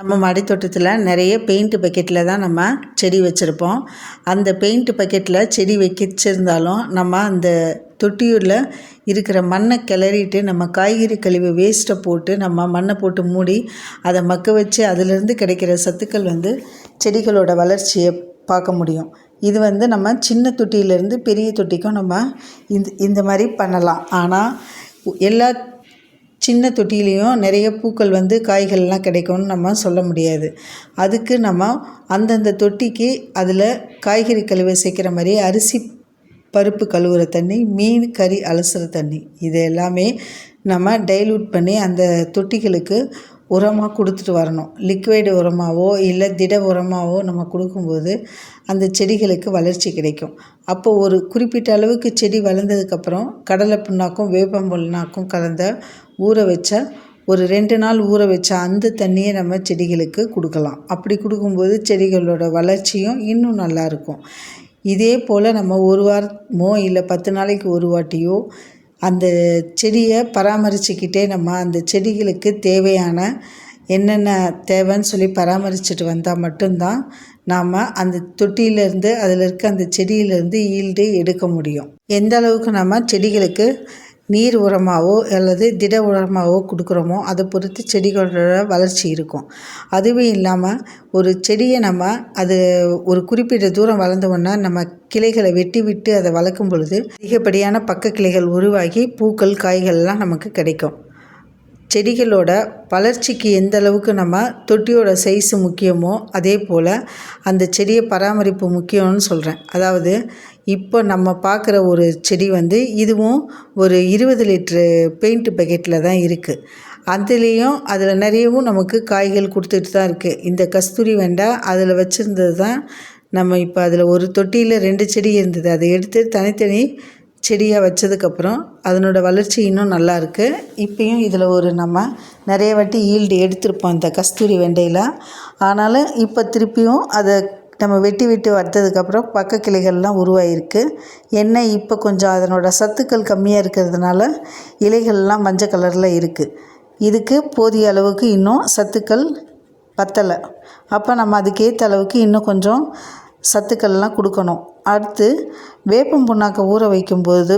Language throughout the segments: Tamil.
நம்ம மாடித்தோட்டத்தில் நிறைய பெயிண்ட் பக்கெட்டில் தான் நம்ம செடி வச்சுருப்போம். அந்த பெயிண்ட் பக்கெட்டில் செடி வச்சிருந்தாலும் நம்ம அந்த தொட்டியூரில் இருக்கிற மண்ணை கிளறிட்டு நம்ம காய்கறி கழிவு வேஸ்ட்டை போட்டு நம்ம மண்ணை போட்டு மூடி அதை மக்க வச்சு அதிலிருந்து கிடைக்கிற சத்துக்கள் செடிகளோட வளர்ச்சியை பார்க்க முடியும். இது நம்ம சின்ன தொட்டியிலேருந்து பெரிய தொட்டிக்கும் நம்ம இந்த மாதிரி பண்ணலாம். ஆனால் எல்லா சின்ன தொட்டிலையும் நிறைய பூக்கள் காய்கள்லாம் கிடைக்கும்னு நம்ம சொல்ல முடியாது. அதுக்கு நம்ம அந்தந்த தொட்டிக்கு அதில் காய்கறி கழுவை சேர்க்குற மாதிரி அரிசி பருப்பு கழுவுற தண்ணி, மீன் கறி அலசுகிற தண்ணி, இது எல்லாமே நம்ம டைல்யூட் பண்ணி அந்த தொட்டிகளுக்கு உரமாக கொடுத்துட்டு வரணும். லிக்விட் உரமாகவோ இல்லை திட உரமாகவோ நம்ம கொடுக்கும்போது அந்த செடிகளுக்கு வளர்ச்சி கிடைக்கும். அப்போது ஒரு குறிப்பிட்ட அளவுக்கு செடி வளர்ந்ததுக்கப்புறம் கடலை புண்ணாக்கும் வேப்பம் புண்ணாக்கும் கலந்த ஊற வச்ச ஒரு 2 நாள் ஊற வச்ச அந்த தண்ணியை நம்ம செடிகளுக்கு கொடுக்கலாம். அப்படி கொடுக்கும்போது செடிகளோட வளர்ச்சியும் இன்னும் நல்லாயிருக்கும். இதே போல் நம்ம ஒரு வாரமோ இல்லை 10 நாளைக்கு ஒரு வாட்டியோ அந்த செடியை பராமரிச்சுக்கிட்டே நம்ம அந்த செடிகளுக்கு தேவையான என்னென்ன தேவைன்னு சொல்லி பராமரிச்சுட்டு வந்தால் மட்டும்தான் நாம் அந்த தொட்டியிலேருந்து அதில் இருக்க அந்த செடியிலேருந்து ஈல்டு எடுக்க முடியும். எந்த அளவுக்கு நம்ம செடிகளுக்கு நீர் உரமாகவோ அல்லது திட உரமாகவோ கொடுக்குறோமோ அதை பொறுத்து செடிகளோட வளர்ச்சி இருக்கும். அதுவும் இல்லாமல் ஒரு செடியை நம்ம அது ஒரு குறிப்பிட்ட தூரம் வளர்ந்தோன்னா நம்ம கிளைகளை வெட்டி விட்டு அதை வளர்க்கும் பொழுது அதிகப்படியான பக்க கிளைகள் உருவாகி பூக்கள் காய்கள்லாம் நமக்கு கிடைக்கும். செடிகளோட வளர்ச்சிக்கு எந்த அளவுக்கு நம்ம தொட்டியோட சைஸு முக்கியமோ அதே போல் அந்த செடியை பராமரிப்பு முக்கியம்னு சொல்கிறேன். அதாவது இப்போ நம்ம பார்க்குற ஒரு செடி இதுவும் ஒரு 20 லிட்ரு பெயிண்ட் பக்கெட்டில் தான் இருக்குது. அதுலேயும் அதில் நிறையவும் நமக்கு காய்கள் கொடுத்துட்டு தான் இருக்குது. இந்த கஸ்தூரி வெண்டை அதில் வச்சுருந்தது தான் நம்ம இப்போ அதில் ஒரு தொட்டியில் 2 செடி இருந்தது. அதை எடுத்து தனித்தனி செடியாக வச்சதுக்கப்புறம் அதனோட வளர்ச்சி இன்னும் நல்லா இருக்குது. இப்போயும் இதில் நம்ம நிறைய வாட்டி ஈல்டு எடுத்திருப்போம் இந்த கஸ்தூரி வெண்டையில். ஆனாலும் இப்போ திருப்பியும் அதை நம்ம வெட்டி விட்டு வந்ததுக்கப்புறம் பக்க கிளைகள்லாம் உருவாகிருக்கு. என்ன இப்போ கொஞ்சம் அதனோட சத்துக்கள் கம்மியாக இருக்கிறதுனால இலைகள்லாம் மஞ்சள் கலரில் இருக்குது. இதுக்கு போதிய அளவுக்கு இன்னும் சத்துக்கள் பத்தலை. அப்போ நம்ம அதுக்கேற்ற அளவுக்கு இன்னும் கொஞ்சம் சத்துக்கள்லாம் கொடுக்கணும். அடுத்து வேப்பம் புண்ணாக்கை ஊற வைக்கும்போது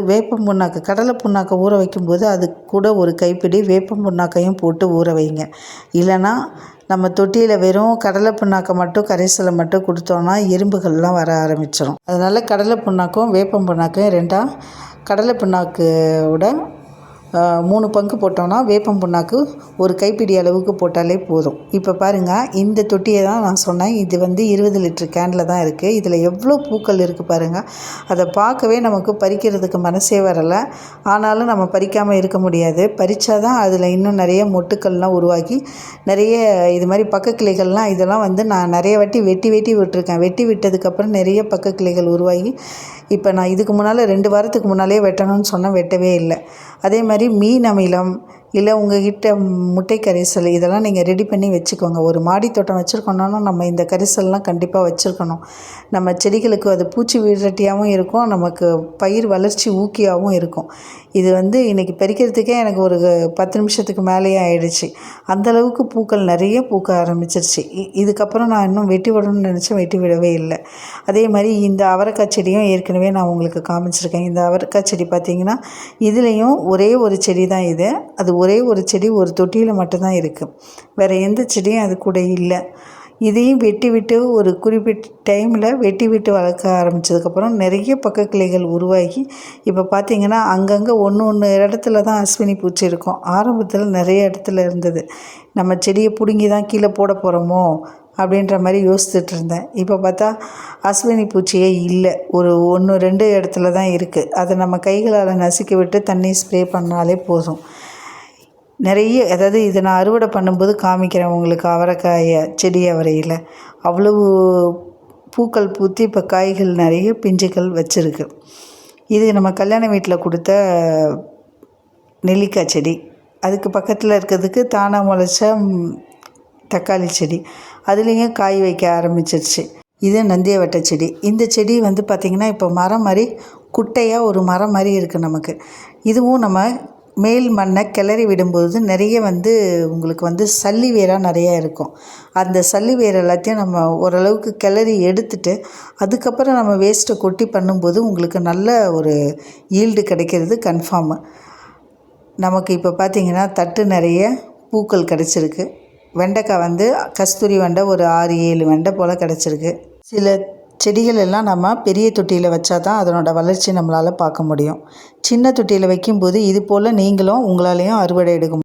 கடலை புண்ணாக்கை ஊற வைக்கும்போது அது கூட ஒரு கைப்பிடி வேப்பம் புண்ணாக்கையும் போட்டு ஊற வைங்க. இல்லைனா நம்ம தொட்டியில் வெறும் கடலை புண்ணாக்கை மட்டும் கரைசலை மட்டும் கொடுத்தோன்னா எறும்புகள்லாம் வர ஆரம்பிச்சிடும். அதனால் கடலை புண்ணாக்கும் வேப்பம் புண்ணாக்கையும் 2ஆக கடலை புண்ணாக்கோட 3 பங்கு போட்டோன்னா வேப்பம் புண்ணாக்கு ஒரு கைப்பிடி அளவுக்கு போட்டாலே போதும். இப்போ பாருங்கள், இந்த தொட்டியை தான் நான் சொன்னேன். இது 20 லிட்டர் கேனில் தான் இருக்குது. இதில் எவ்வளோ பூக்கள் இருக்குது பாருங்கள். அதை பார்க்கவே நமக்கு பறிக்கிறதுக்கு மனசே வரலை. ஆனாலும் நம்ம பறிக்காமல் இருக்க முடியாது. பறித்தா தான் அதில் இன்னும் நிறைய மொட்டுக்கள்லாம் உருவாகி நிறைய இது மாதிரி பக்க கிளைகள்லாம் இதெல்லாம் நான் நிறைய வாட்டி வெட்டி விட்டுருக்கேன். வெட்டி விட்டதுக்கப்புறம் நிறைய பக்க கிளைகள் உருவாகி இப்போ நான் இதுக்கு முன்னால் 2 வாரத்துக்கு முன்னாலே வெட்டணும்னு சொன்னால் வெட்டவே இல்லை. அதே மாதிரி மீன் அமிலம் இல்லை உங்கள்கிட்ட முட்டை கரைசல் இதெல்லாம் நீங்கள் ரெடி பண்ணி வச்சுக்கோங்க. ஒரு மாடி தோட்டம் வச்சுருக்கோன்னா நம்ம இந்த கரைசல்லாம் கண்டிப்பாக வச்சுருக்கணும். நம்ம செடிகளுக்கு அது பூச்சி விரட்டியாகவும் இருக்கும், நமக்கு பயிர் வளர்ச்சி ஊக்கியாகவும் இருக்கும். இது இன்றைக்கி பறிக்கிறதுக்கே எனக்கு ஒரு 10 நிமிஷத்துக்கு மேலேயே ஆயிடுச்சு. அந்தளவுக்கு பூக்கள் நிறைய பூக்க ஆரம்பிச்சிருச்சு. இதுக்கப்புறம் நான் இன்னும் வெட்டி விடணும்னு நினச்சேன், வெட்டி விடவே இல்லை. அதே மாதிரி இந்த அவரைக்காய் செடியும் ஏற்கனவே நான் உங்களுக்கு காமிச்சிருக்கேன். இந்த அவரைக்காய் செடி பார்த்திங்கன்னா இதுலேயும் ஒரே ஒரு செடி தான் இது. அது ஒரே ஒரு செடி ஒரு தொட்டியில் மட்டும்தான் இருக்குது. வேறு எந்த செடியும் அது கூட இல்லை. இதையும் வெட்டி விட்டு ஒரு குறிப்பிட்ட டைமில் வெட்டி விட்டு வளர்க்க ஆரம்பித்ததுக்கப்புறம் நிறைய பக்க கிளைகள் உருவாகி இப்போ பார்த்திங்கன்னா அங்கங்கே ஒன்று இடத்துல தான் அஸ்வினி பூச்சி இருக்கும். ஆரம்பத்தில் நிறைய இடத்துல இருந்தது. நம்ம செடியை பிடுங்கி தான் கீழே போட போகிறோமோ அப்படின்ற மாதிரி யோசிச்சுட்டு இருந்தேன். இப்போ பார்த்தா அஸ்வினி பூச்சியே இல்லை. ஒரு 1-2 இடத்துல தான் இருக்குது. அதை நம்ம கைகளால் நசுக்கி விட்டு தண்ணி ஸ்ப்ரே பண்ணாலே போதும். நிறைய அதாவது இதை நான் அறுவடை பண்ணும்போது காமிக்கிறேன் உங்களுக்கு. அவரைக்காயை செடி அவரையில் அவ்வளவு பூக்கள் பூத்து இப்போ காய்கள் நிறைய பிஞ்சுகள் வச்சுருக்கு. இது நம்ம கல்யாண வீட்டில் கொடுத்த நெல்லிக்காய் செடி. அதுக்கு பக்கத்தில் இருக்கிறதுக்கு தானாக முளைச்ச தக்காளி செடி. அதுலேயும் காய் வைக்க ஆரம்பிச்சிருச்சு. இது நந்தியவட்டை செடி. இந்த செடி பார்த்திங்கன்னா இப்போ மரம் மாதிரி குட்டையாக ஒரு மரம் மாதிரி இருக்குது நமக்கு. இதுவும் நம்ம மேல் மண்ணை கிளறி விடும்போது நிறைய உங்களுக்கு சல்லி வேராக நிறையா இருக்கும். அந்த சல்லி வேர் எல்லாத்தையும் நம்ம ஓரளவுக்கு கிளறி எடுத்துட்டு அதுக்கப்புறம் நம்ம வேஸ்ட்டை கொட்டி பண்ணும்போது உங்களுக்கு நல்ல ஒரு ஈல்டு கிடைக்கிறது கன்ஃபார்மு. நமக்கு இப்போ பார்த்திங்கன்னா தட்டு நிறைய பூக்கள் கிடச்சிருக்கு. வெண்டைக்காய் கஸ்தூரி வெண்டை ஒரு 6-7 வெண்டை போல் கிடச்சிருக்கு. சில செடிகள் எல்லாம் நம்ம பெரிய தொட்டியில் வச்சா தான் அதனோட வளர்ச்சி நம்மளால் பார்க்க முடியும். சின்ன தொட்டியில் வைக்கும்போது இது போல் நீங்களும் உங்களாலேயும் அறுவடை எடுக்க